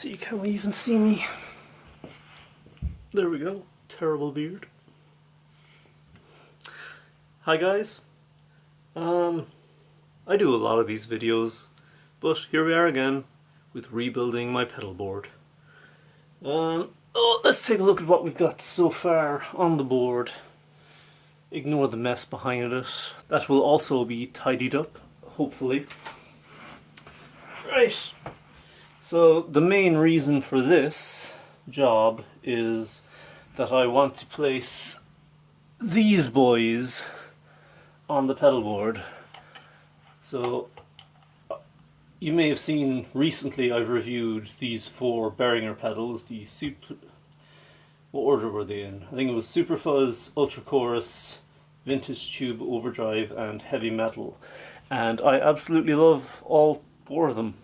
see, can we even see me? There we go. Terrible beard. Hi guys. I do a lot of these videos, but here we are again with rebuilding my pedal board. Let's take a look at what we've got so far on the board. Ignore the mess behind it. That will also be tidied up, hopefully. Right. So the main reason for this job is that I want to place these boys on the pedal board. So you may have seen recently I've reviewed these 4 Behringer pedals. What order were they in? I think it was Super Fuzz, Ultra Chorus, Vintage Tube Overdrive and Heavy Metal. And I absolutely love all 4 of them.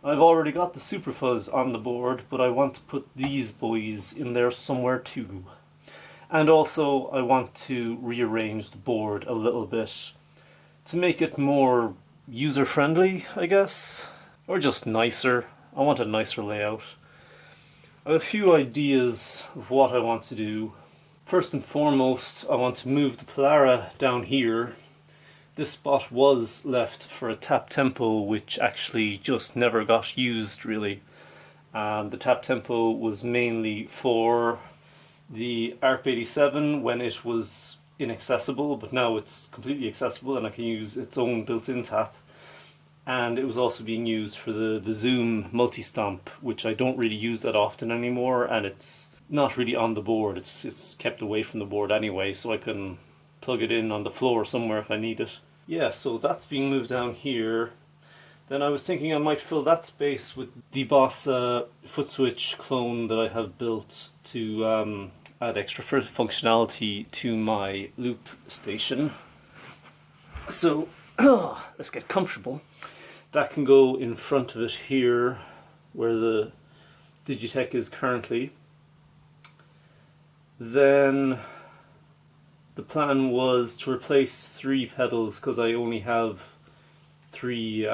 I've already got the Super Fuzz on the board, but I want to put these boys in there somewhere too. And also I want to rearrange the board a little bit to make it more user-friendly, I guess. Or just nicer. I want a nicer layout. I have a few ideas of what I want to do. First and foremost, I want to move the Polara down here. This spot was left for a tap tempo, which actually just never got used really. The tap tempo was mainly for the ARP 87 when it was inaccessible, but now it's completely accessible and I can use its own built-in tap. And it was also being used for the Zoom multi-stomp, which I don't really use that often anymore, and it's not really on the board. It's kept away from the board anyway, so I can plug it in on the floor somewhere if I need it. Yeah, so that's being moved down here. Then I was thinking I might fill that space with the Boss foot switch clone that I have built to add extra functionality to my loop station. So let's get comfortable. That can go in front of it here where the Digitech is currently. Then the plan was to replace 3 pedals because I only have 3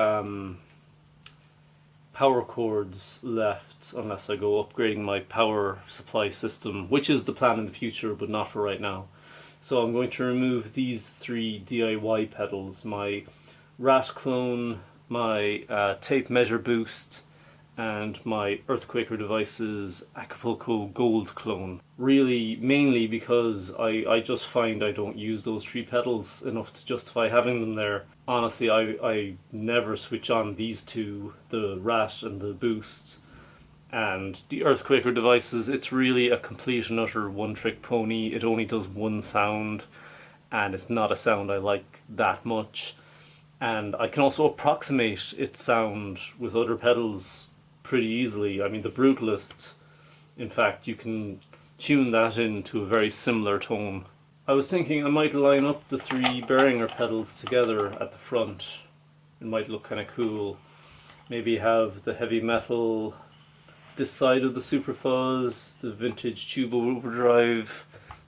power cords left unless I go upgrading my power supply system, which is the plan in the future but not for right now. So I'm going to remove these 3 DIY pedals, my Rat clone, my tape measure boost, and my Earthquaker Devices Acapulco Gold clone. Really, mainly because I just find I don't use those 3 pedals enough to justify having them there. Honestly, I never switch on these 2, the Rat and the Boost. And the Earthquaker Devices, it's really a complete and utter one-trick pony. It only does one sound, and it's not a sound I like that much. And I can also approximate its sound with other pedals pretty easily. I mean, the Brutalist, in fact, you can tune that into a very similar tone. I was thinking I might line up the 3 Behringer pedals together at the front. It might look kind of cool. Maybe have the Heavy Metal this side of the Super Fuzz, the Vintage Tube Overdrive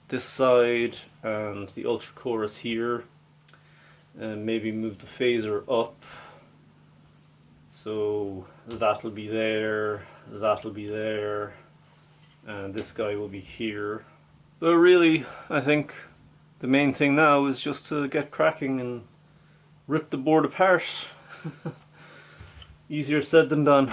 this side, and the Ultra Chorus here. And maybe move the phaser up. So that'll be there, and this guy will be here. But really, I think the main thing now is just to get cracking and rip the board apart. Easier said than done.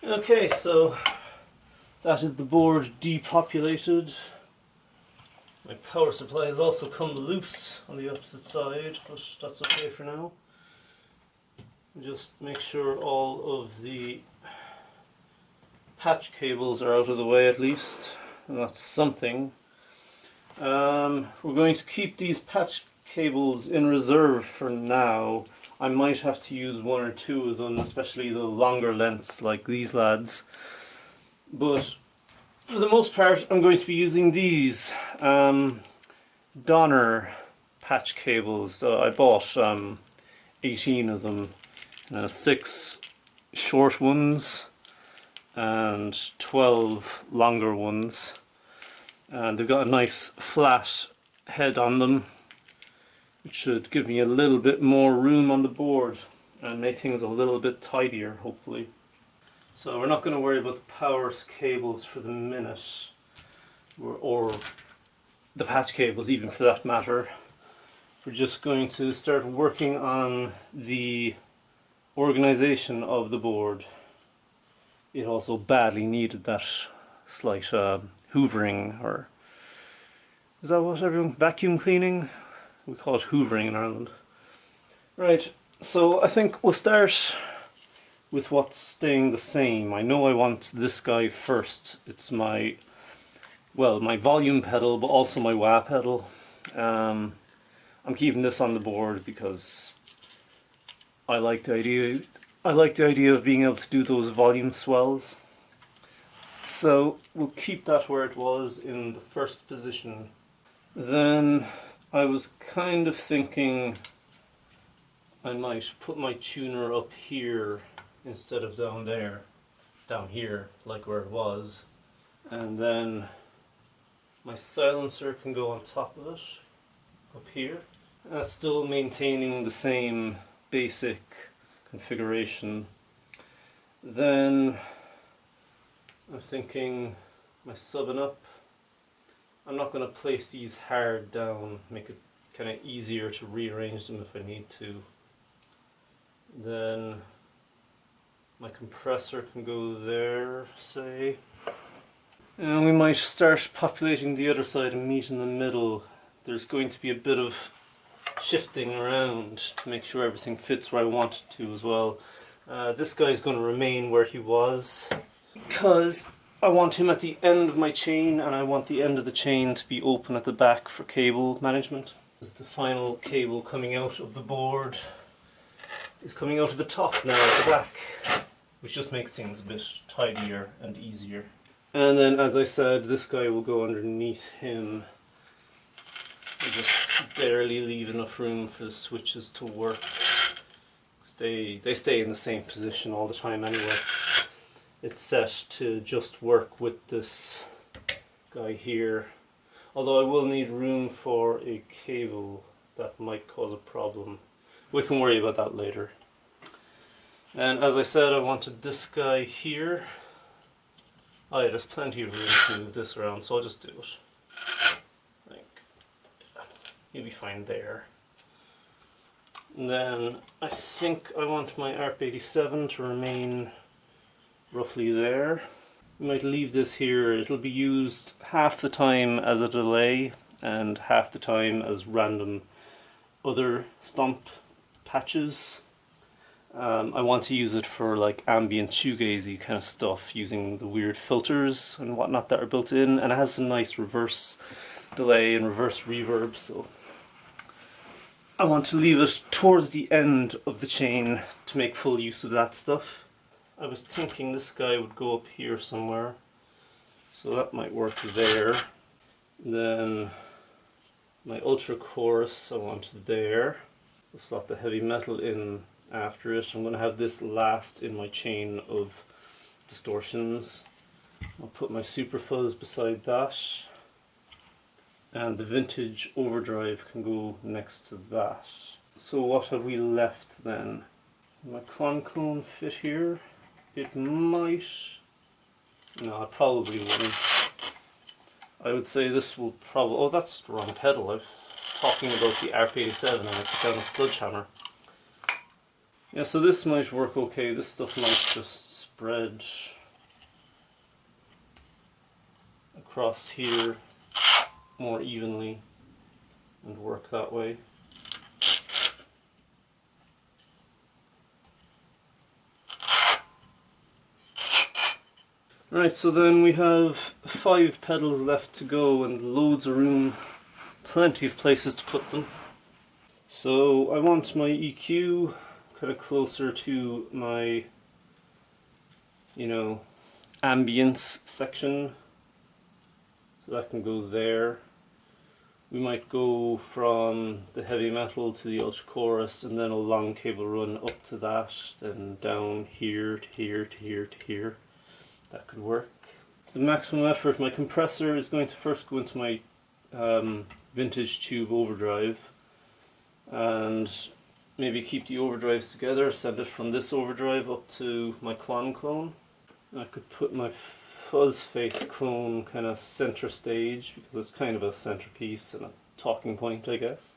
Okay, so that is the board depopulated. My power supply has also come loose on the opposite side, but that's okay for now. Just make sure all of the patch cables are out of the way at least, and that's something. We're going to keep these patch cables in reserve for now. I might have to use one or two of them, especially the longer lengths like these lads. But for the most part, I'm going to be using these Donner patch cables. I bought 18 of them, 6 short ones and 12 longer ones. And they've got a nice flat head on them, which should give me a little bit more room on the board and make things a little bit tidier, hopefully. So we're not going to worry about the power cables for the minute, or the patch cables even for that matter. We're just going to start working on the organization of the board. It also badly needed that slight hoovering, or is that what everyone, vacuum cleaning? We call it hoovering in Ireland. Right, so I think we'll start with what's staying the same. I know I want this guy first. It's my volume pedal, but also my wah pedal. I'm keeping this on the board because I like the idea. I like the idea of being able to do those volume swells. So we'll keep that where it was in the first position. Then I was kind of thinking I might put my tuner up here instead of down there, down here, like where it was. And then my silencer can go on top of it, up here. Still maintaining the same basic configuration. Then I'm thinking my subbing up. I'm not going to place these hard down, make it kind of easier to rearrange them if I need to. Then my compressor can go there, say. And we might start populating the other side and meet in the middle. There's going to be a bit of shifting around to make sure everything fits where I want it to as well. This guy's going to remain where he was because I want him at the end of my chain, and I want the end of the chain to be open at the back for cable management. This is the final cable coming out of the board. It's coming out of the top now at the back, which just makes things a bit tidier and easier. And then, as I said, this guy will go underneath him. I just barely leave enough room for the switches to work. They stay in the same position all the time anyway. It's set to just work with this guy here. Although I will need room for a cable that might cause a problem. We can worry about that later. And as I said, I wanted this guy here. Oh yeah, there's plenty of room to move this around, so I'll just do it. He'll be fine there. And then I think I want my ARP87 to remain roughly there. We might leave this here. It'll be used half the time as a delay and half the time as random other stomp patches. I want to use it for like ambient shoegazy kind of stuff, using the weird filters and whatnot that are built in, and it has some nice reverse delay and reverse reverb, so I want to leave it towards the end of the chain to make full use of that stuff. I was thinking this guy would go up here somewhere, so that might work there. Then my ultra chorus I want there. I'll slot the heavy metal in after it. I'm going to have this last in my chain of distortions. I'll put my super fuzz beside that, and the vintage overdrive can go next to that. So what have we left then? My clone fit here? It might. No, it probably wouldn't. I would say this will probably. Oh, that's the wrong pedal. I'm talking about the ARP87 and I put down a sledgehammer. Yeah, so this might work okay. This stuff might just spread across here more evenly and work that way. Right, so then we have 5 pedals left to go and loads of room, plenty of places to put them. So I want my EQ kind of closer to my, you know, ambience section. So that can go there. We might go from the heavy metal to the ultra chorus and then a long cable run up to that, then down here to here to here to here. That could work. The maximum effort, my compressor is going to first go into my vintage tube overdrive and maybe keep the overdrives together, send it from this overdrive up to my clone. And I could put my fuzz face clone kind of center stage because it's kind of a centerpiece and a talking point, I guess.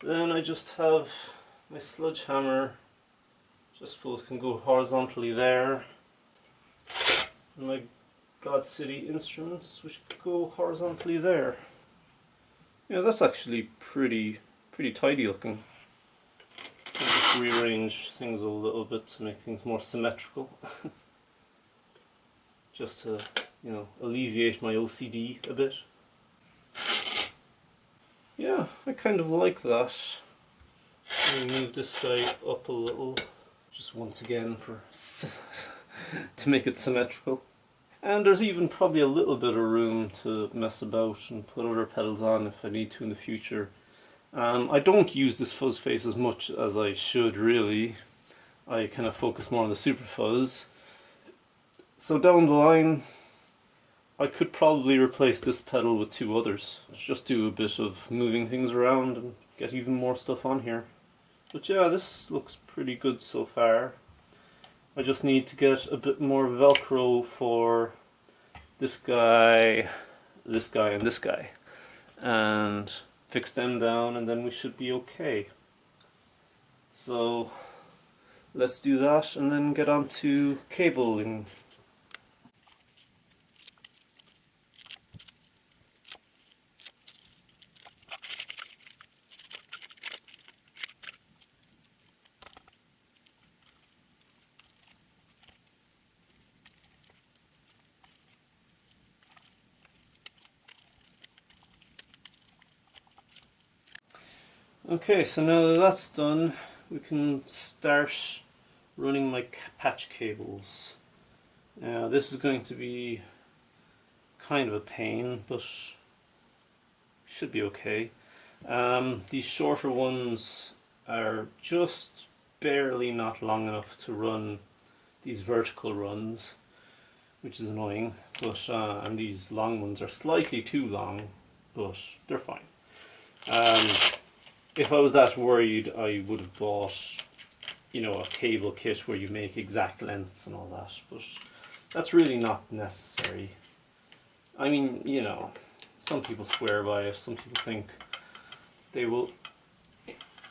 Then I just have my sludge hammer, just suppose can go horizontally there, and my God City instruments, which could go horizontally there. Yeah, that's actually pretty tidy looking. I'll just rearrange things a little bit to make things more symmetrical. Just to, you know, alleviate my OCD a bit. Yeah, I kind of like that. Let me move this guy up a little, just once again for to make it symmetrical. And there's even probably a little bit of room to mess about and put other pedals on if I need to in the future. I don't use this fuzz face as much as I should really. I kind of focus more on the super fuzz. So down the line, I could probably replace this pedal with two others. Just do a bit of moving things around and get even more stuff on here. But yeah, this looks pretty good so far. I just need to get a bit more Velcro for this guy, and this guy. And fix them down and then we should be okay. So let's do that and then get on to cabling. Okay, so now that that's done, we can start running my patch cables. Now this is going to be kind of a pain, but should be okay. These shorter ones are just barely not long enough to run these vertical runs, which is annoying, but and these long ones are slightly too long, but they're fine. If I was that worried, I would have bought, you know, a cable kit where you make exact lengths and all that, but that's really not necessary. I mean, you know, some people swear by it, some people think they will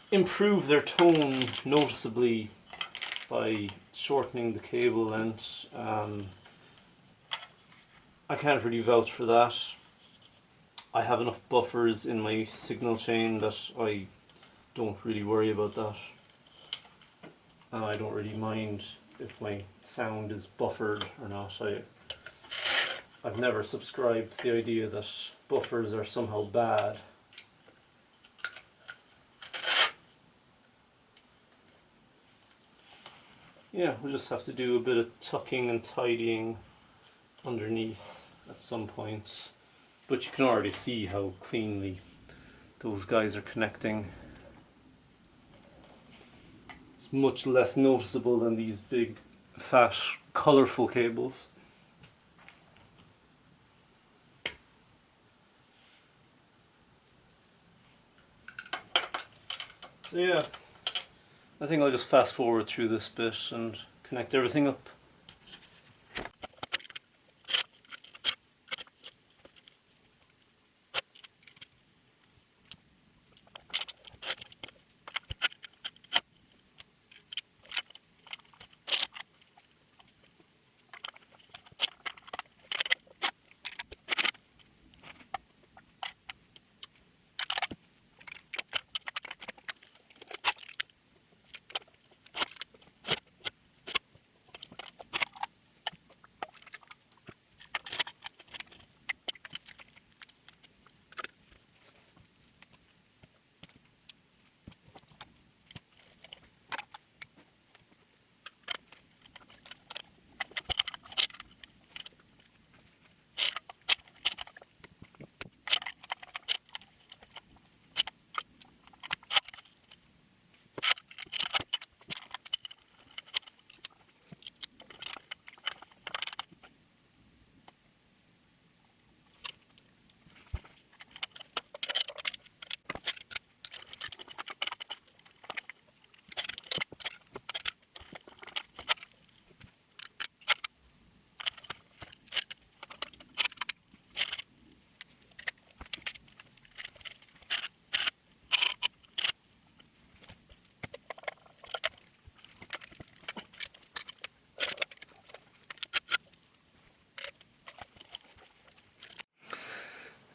improve their tone noticeably by shortening the cable length. I can't really vouch for that. I have enough buffers in my signal chain that I don't really worry about that. And I don't really mind if my sound is buffered or not. I've never subscribed to the idea that buffers are somehow bad. Yeah, we'll just have to do a bit of tucking and tidying underneath at some point. But you can already see how cleanly those guys are connecting. It's much less noticeable than these big, fat, colourful cables. So yeah, I think I'll just fast forward through this bit and connect everything up.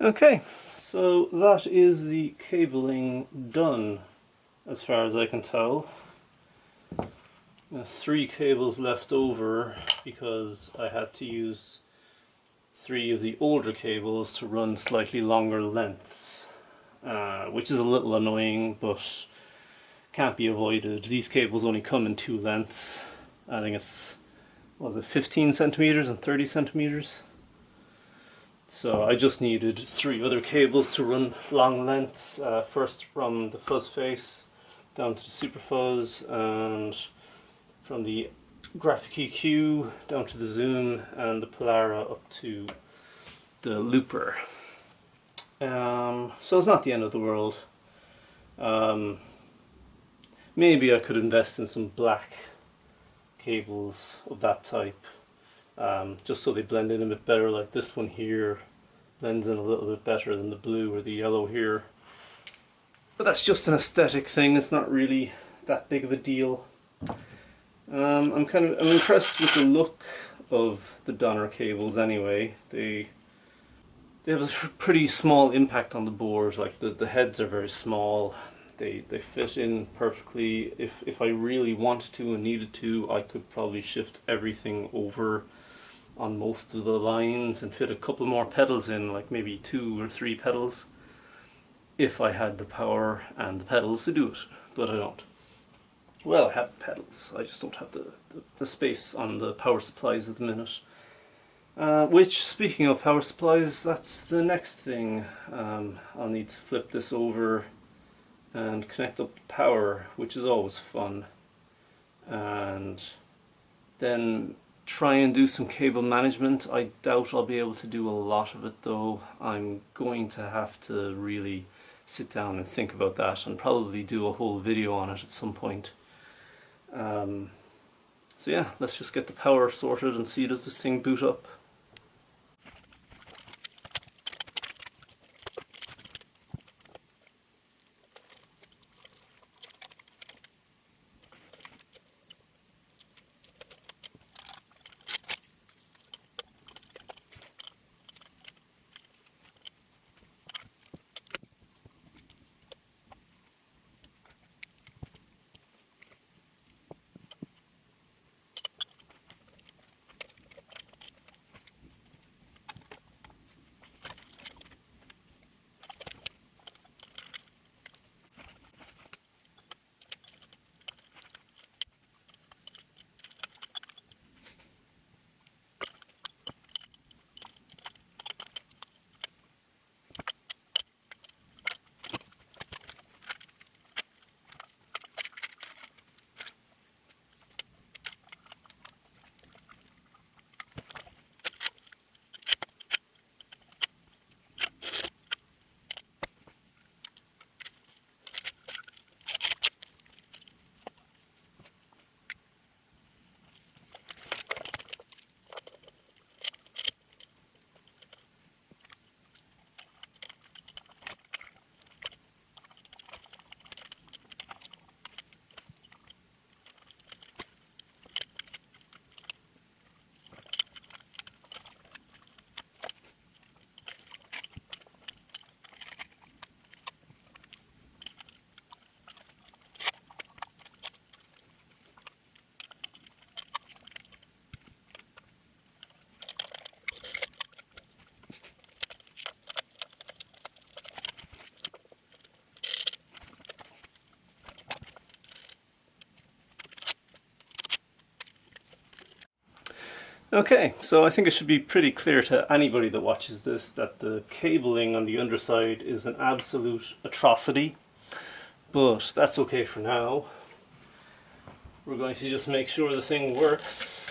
Okay, so that is the cabling done as far as I can tell. 3 cables left over because I had to use 3 of the older cables to run slightly longer lengths, which is a little annoying but can't be avoided. These cables only come in 2 lengths. I think it's, what was it, 15 centimeters and 30 centimeters. So I just needed 3 other cables to run long lengths, first from the fuzz face down to the super fuzz, and from the graphic EQ down to the zoom, and the Polara up to the looper. So it's not the end of the world. Maybe I could invest in some black cables of that type, just so they blend in a bit better, like this one here blends in a little bit better than the blue or the yellow here. But that's just an aesthetic thing, it's not really that big of a deal. I'm impressed with the look of the Donner cables anyway. They have a pretty small impact on the board, like the heads are very small. They fit in perfectly. If I really wanted to and needed to, I could probably shift everything over on most of the lines and fit a couple more pedals in, like maybe 2 or 3 pedals, if I had the power and the pedals to do it, but I don't. Well, I have pedals, I just don't have the space on the power supplies at the minute. Which, speaking of power supplies, that's the next thing. I'll need to flip this over and connect up the power, which is always fun. And then try and do some cable management. I doubt I'll be able to do a lot of it though. I'm going to have to really sit down and think about that and probably do a whole video on it at some point. So yeah, let's just get the power sorted and see, does this thing boot up. Okay, so I think it should be pretty clear to anybody that watches this that the cabling on the underside is an absolute atrocity, but that's okay for now. We're going to just make sure the thing works,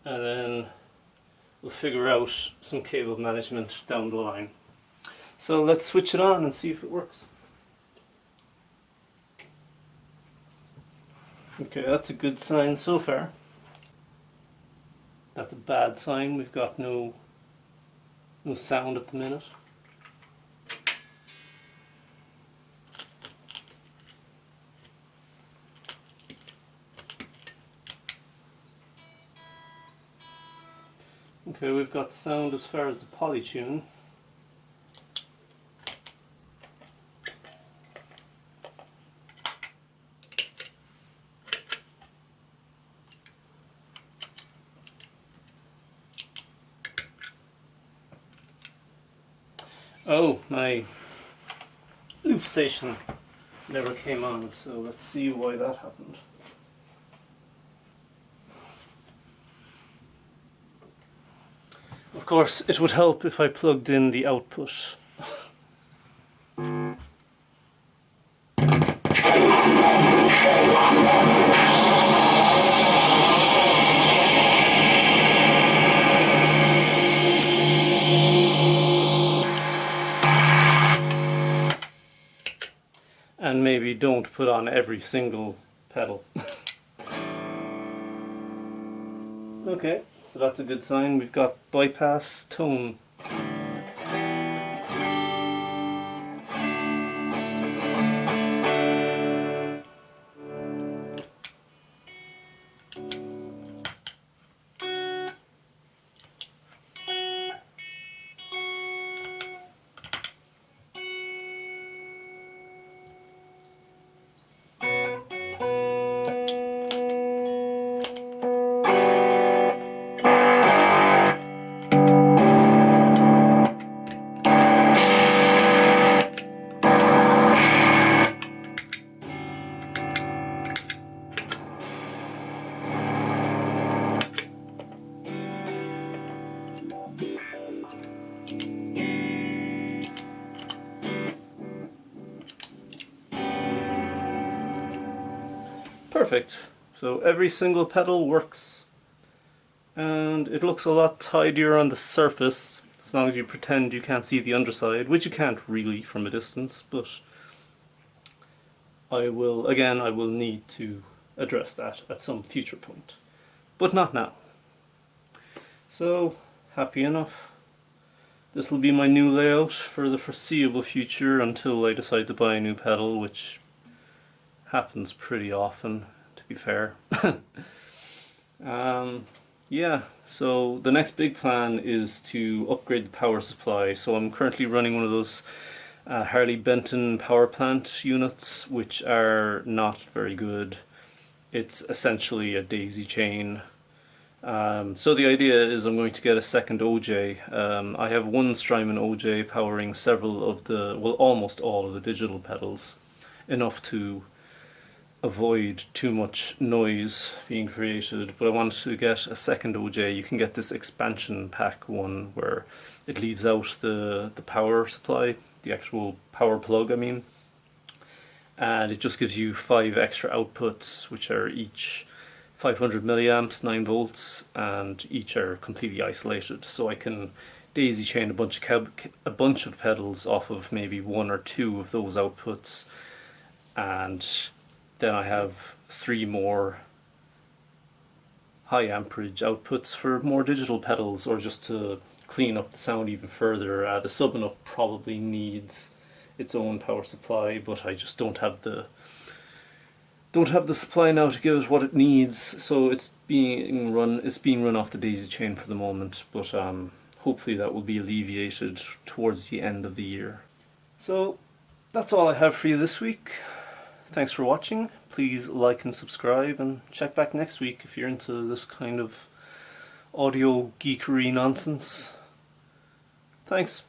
and then we'll figure out some cable management down the line. So let's switch it on and see if it works. Okay, that's a good sign so far. That's a bad sign, we've got no sound at the minute. Okay, we've got sound as far as the polytune. Oh, my loop station never came on, so let's see why that happened. Of course, it would help if I plugged in the output. And maybe don't put on every single pedal. Okay, so that's a good sign. We've got bypass tone. Perfect. So every single pedal works, and it looks a lot tidier on the surface, as long as you pretend you can't see the underside, which you can't really from a distance, but I will need to address that at some future point, but not now. So, happy enough. This will be my new layout for the foreseeable future until I decide to buy a new pedal, which happens pretty often, to be fair. Yeah, so the next big plan is to upgrade the power supply. So I'm currently running one of those Harley Benton power plant units, which are not very good. It's essentially a daisy chain. So the idea is I'm going to get a second OJ. I have one Strymon OJ powering several of the, well, almost all of the digital pedals, enough to avoid too much noise being created, but I wanted to get a second OJ. You can get this expansion pack one where it leaves out the power supply, the actual power plug I mean, and it just gives you 5 extra outputs, which are each 500 milliamps, 9 volts, and each are completely isolated, so I can daisy chain a bunch of pedals off of maybe 1 or 2 of those outputs, and then I have 3 more high amperage outputs for more digital pedals, or just to clean up the sound even further. The sub-and-up probably needs its own power supply, but I just don't have the supply now to give it what it needs, so it's being run off the daisy chain for the moment, but hopefully that will be alleviated towards the end of the year. So that's all I have for you this week. Thanks for watching. Please like and subscribe, and check back next week if you're into this kind of audio geekery nonsense. Thanks.